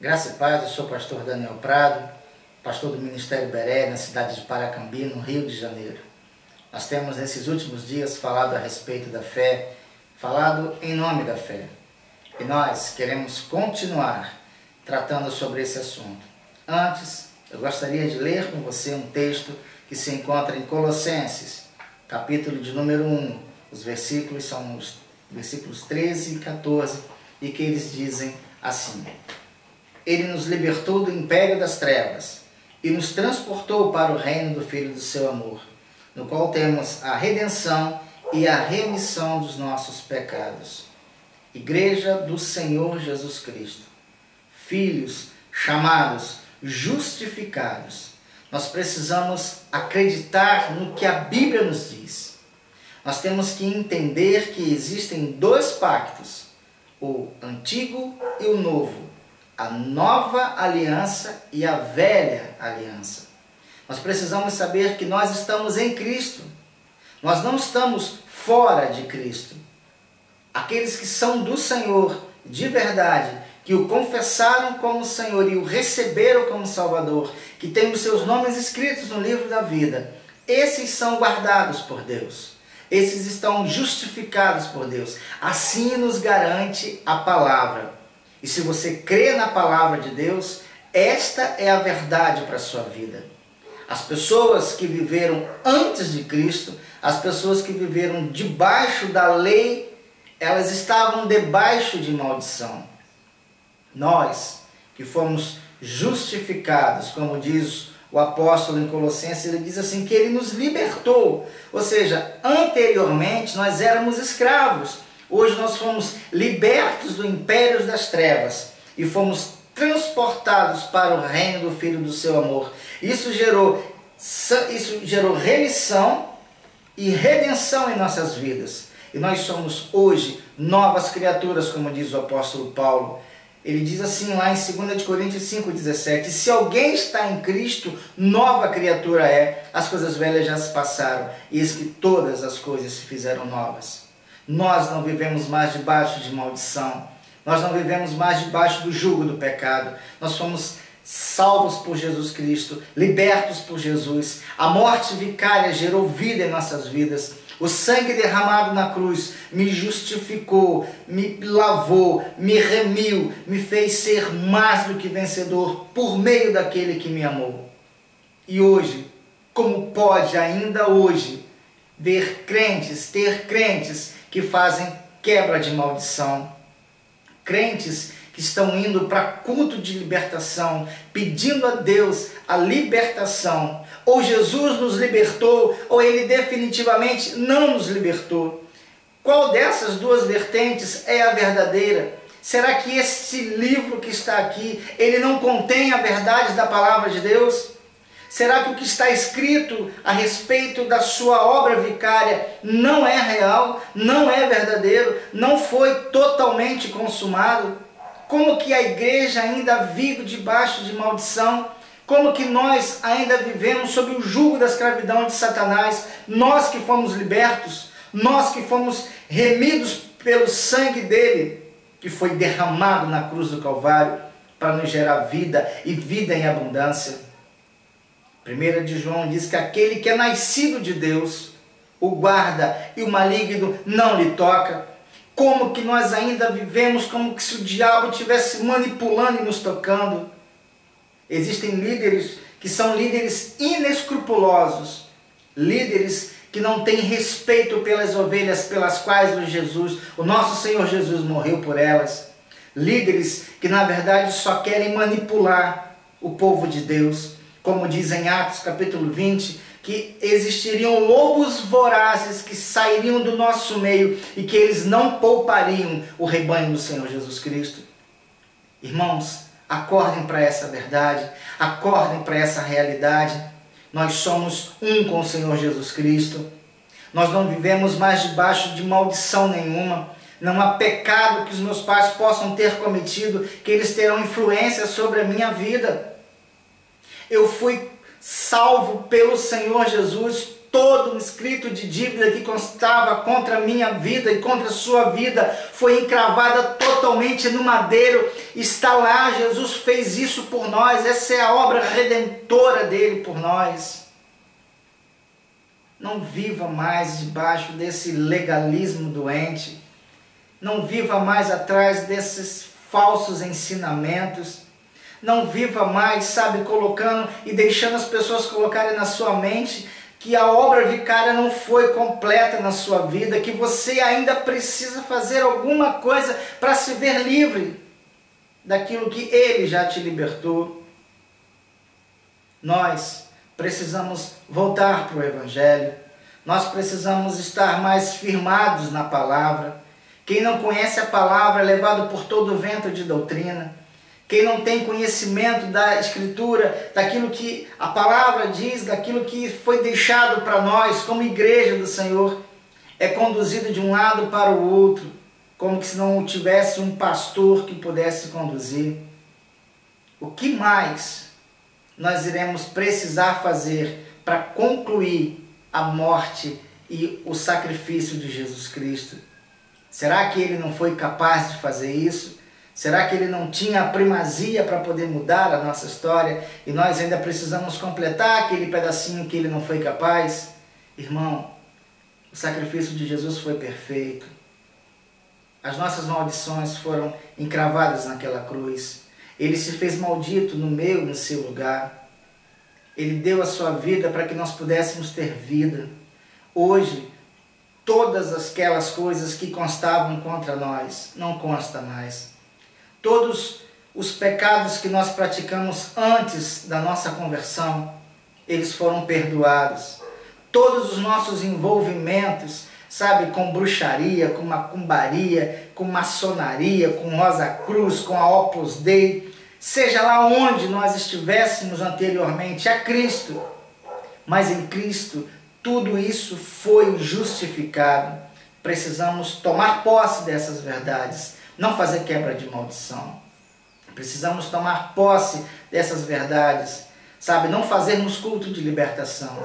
Graça e paz, eu sou o pastor Daniel Prado, pastor do Ministério Beré, na cidade de Paracambi, no Rio de Janeiro. Nós temos nesses últimos dias falado a respeito da fé, falado em nome da fé. E nós queremos continuar tratando sobre esse assunto. Antes, eu gostaria de ler com você um texto que se encontra em Colossenses, capítulo de número 1. Os versículos são os versículos 13 e 14, e que eles dizem assim: Ele nos libertou do império das trevas e nos transportou para o reino do Filho do seu amor, no qual temos a redenção e a remissão dos nossos pecados. Igreja do Senhor Jesus Cristo, filhos chamados, justificados. Nós precisamos acreditar no que a Bíblia nos diz. Nós temos que entender que existem dois pactos, o antigo e o novo, a nova aliança e a velha aliança. Nós precisamos saber que nós estamos em Cristo. Nós não estamos fora de Cristo. Aqueles que são do Senhor de verdade, que o confessaram como Senhor e o receberam como Salvador, que têm os seus nomes escritos no livro da vida, esses são guardados por Deus. Esses estão justificados por Deus. Assim nos garante a palavra. E se você crê na palavra de Deus, esta é a verdade para a sua vida. As pessoas que viveram antes de Cristo, as pessoas que viveram debaixo da lei, elas estavam debaixo de maldição. Nós, que fomos justificados, como diz o apóstolo em Colossenses, ele diz assim, que ele nos libertou. Ou seja, anteriormente nós éramos escravos. Hoje nós fomos libertos do império das trevas e fomos transportados para o reino do Filho do seu amor. Isso gerou remissão e redenção em nossas vidas. E nós somos hoje novas criaturas, como diz o apóstolo Paulo. Ele diz assim lá em 2 Coríntios 5,17, se alguém está em Cristo, nova criatura é, as coisas velhas já se passaram, e eis que todas as coisas se fizeram novas. Nós não vivemos mais debaixo de maldição, nós não vivemos mais debaixo do jugo do pecado, nós fomos salvos por Jesus Cristo, libertos por Jesus, a morte vicária gerou vida em nossas vidas. O sangue derramado na cruz me justificou, me lavou, me remiu, me fez ser mais do que vencedor por meio daquele que me amou. E hoje, como pode ainda hoje ter crentes que fazem quebra de maldição, crentes que estão indo para culto de libertação, pedindo a Deus a libertação. Ou Jesus nos libertou, ou Ele definitivamente não nos libertou. Qual dessas duas vertentes é a verdadeira? Será que este livro que está aqui, ele não contém a verdade da palavra de Deus? Será que o que está escrito a respeito da sua obra vicária não é real, não é verdadeiro, não foi totalmente consumado? Como que a igreja ainda vive debaixo de maldição? Como que nós ainda vivemos sob o jugo da escravidão de Satanás? Nós que fomos libertos, nós que fomos remidos pelo sangue dele, que foi derramado na cruz do Calvário, para nos gerar vida e vida em abundância. 1 de João diz que aquele que é nascido de Deus, o guarda e o maligno não lhe toca. Como que nós ainda vivemos como que se o diabo estivesse manipulando e nos tocando? Existem líderes que são líderes inescrupulosos, líderes que não têm respeito pelas ovelhas pelas quais o nosso Senhor Jesus morreu por elas, líderes que na verdade só querem manipular o povo de Deus, como diz em Atos capítulo 20, que existiriam lobos vorazes que sairiam do nosso meio e que eles não poupariam o rebanho do Senhor Jesus Cristo. Irmãos, acordem para essa verdade, acordem para essa realidade. Nós somos um com o Senhor Jesus Cristo. Nós não vivemos mais debaixo de maldição nenhuma. Não há pecado que os meus pais possam ter cometido, que eles terão influência sobre a minha vida. Eu fui salvo pelo Senhor Jesus todo um escrito de dívida que constava contra a minha vida e contra a sua vida foi encravada totalmente no madeiro. Está lá, Jesus fez isso por nós. Essa é a obra redentora dele por nós. Não viva mais debaixo desse legalismo doente. Não viva mais atrás desses falsos ensinamentos. Não viva mais, sabe, colocando e deixando as pessoas colocarem na sua mente que a obra vicária não foi completa na sua vida, que você ainda precisa fazer alguma coisa para se ver livre daquilo que Ele já te libertou. Nós precisamos voltar para o Evangelho. Nós precisamos estar mais firmados na palavra. Quem não conhece a palavra é levado por todo o vento de doutrina. Quem não tem conhecimento da Escritura, daquilo que a palavra diz, daquilo que foi deixado para nós como igreja do Senhor, é conduzido de um lado para o outro, como se não tivesse um pastor que pudesse conduzir. O que mais nós iremos precisar fazer para concluir a morte e o sacrifício de Jesus Cristo? Será que Ele não foi capaz de fazer isso? Será que Ele não tinha a primazia para poder mudar a nossa história e nós ainda precisamos completar aquele pedacinho que Ele não foi capaz? Irmão, o sacrifício de Jesus foi perfeito. As nossas maldições foram encravadas naquela cruz. Ele se fez maldito no meu, no seu lugar. Ele deu a sua vida para que nós pudéssemos ter vida. Hoje, todas aquelas coisas que constavam contra nós, não consta mais. Todos os pecados que nós praticamos antes da nossa conversão, eles foram perdoados. Todos os nossos envolvimentos, sabe, com bruxaria, com macumbaria, com maçonaria, com Rosa Cruz, com a Opus Dei, seja lá onde nós estivéssemos anteriormente a Cristo, mas em Cristo tudo isso foi justificado. Precisamos tomar posse dessas verdades. Não fazer quebra de maldição. Precisamos tomar posse dessas verdades, sabe? Não fazermos culto de libertação.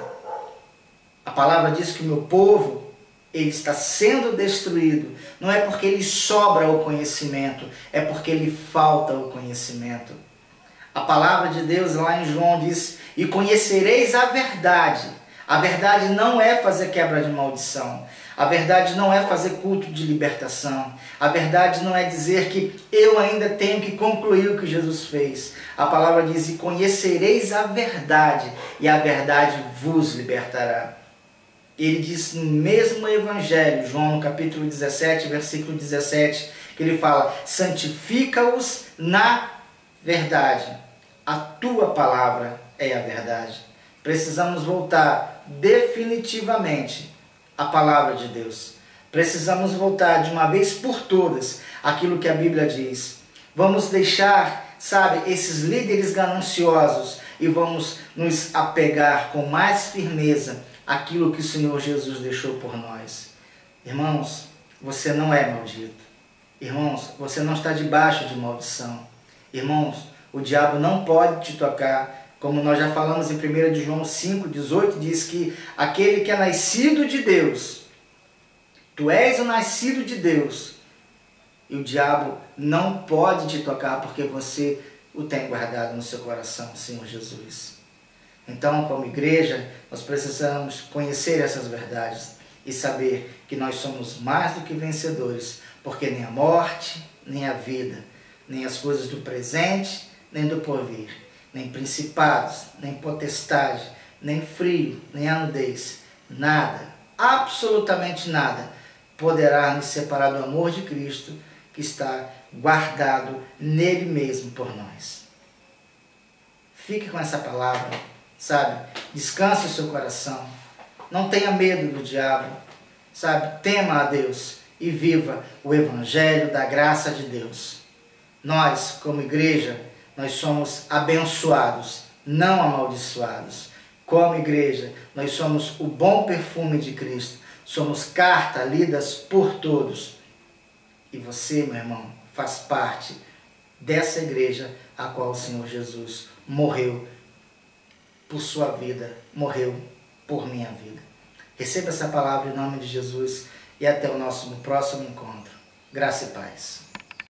A palavra diz que o meu povo, ele está sendo destruído. Não é porque lhe sobra o conhecimento, é porque lhe falta o conhecimento. A palavra de Deus lá em João diz, e conhecereis a verdade. A verdade não é fazer quebra de maldição. A verdade não é fazer culto de libertação. A verdade não é dizer que eu ainda tenho que concluir o que Jesus fez. A palavra diz, e conhecereis a verdade, e a verdade vos libertará. Ele diz no mesmo Evangelho, João no capítulo 17, versículo 17, que ele fala, santifica-os na verdade. A tua palavra é a verdade. Precisamos voltar definitivamente a palavra de Deus. Precisamos voltar de uma vez por todas aquilo que a Bíblia diz. Vamos deixar, sabe, esses líderes gananciosos e vamos nos apegar com mais firmeza àquilo que o Senhor Jesus deixou por nós. Irmãos, você não é maldito. Irmãos, você não está debaixo de maldição. Irmãos, o diabo não pode te tocar. Como nós já falamos em 1 de João 5,18, diz que aquele que é nascido de Deus, tu és o nascido de Deus, e o diabo não pode te tocar porque você o tem guardado no seu coração, Senhor Jesus. Então, como igreja, nós precisamos conhecer essas verdades e saber que nós somos mais do que vencedores, porque nem a morte, nem a vida, nem as coisas do presente, nem do porvir, nem principados, nem potestade, nem frio, nem a nudez, nada, absolutamente nada, poderá nos separar do amor de Cristo que está guardado nele mesmo por nós. Fique com essa palavra, sabe? Descanse o seu coração. Não tenha medo do diabo, sabe? Tema a Deus e viva o Evangelho da graça de Deus. Nós, como igreja, nós somos abençoados, não amaldiçoados. Como igreja, nós somos o bom perfume de Cristo. Somos carta lidas por todos. E você, meu irmão, faz parte dessa igreja a qual o Senhor Jesus morreu por sua vida, morreu por minha vida. Receba essa palavra em nome de Jesus e até o nosso próximo encontro. Graça e paz.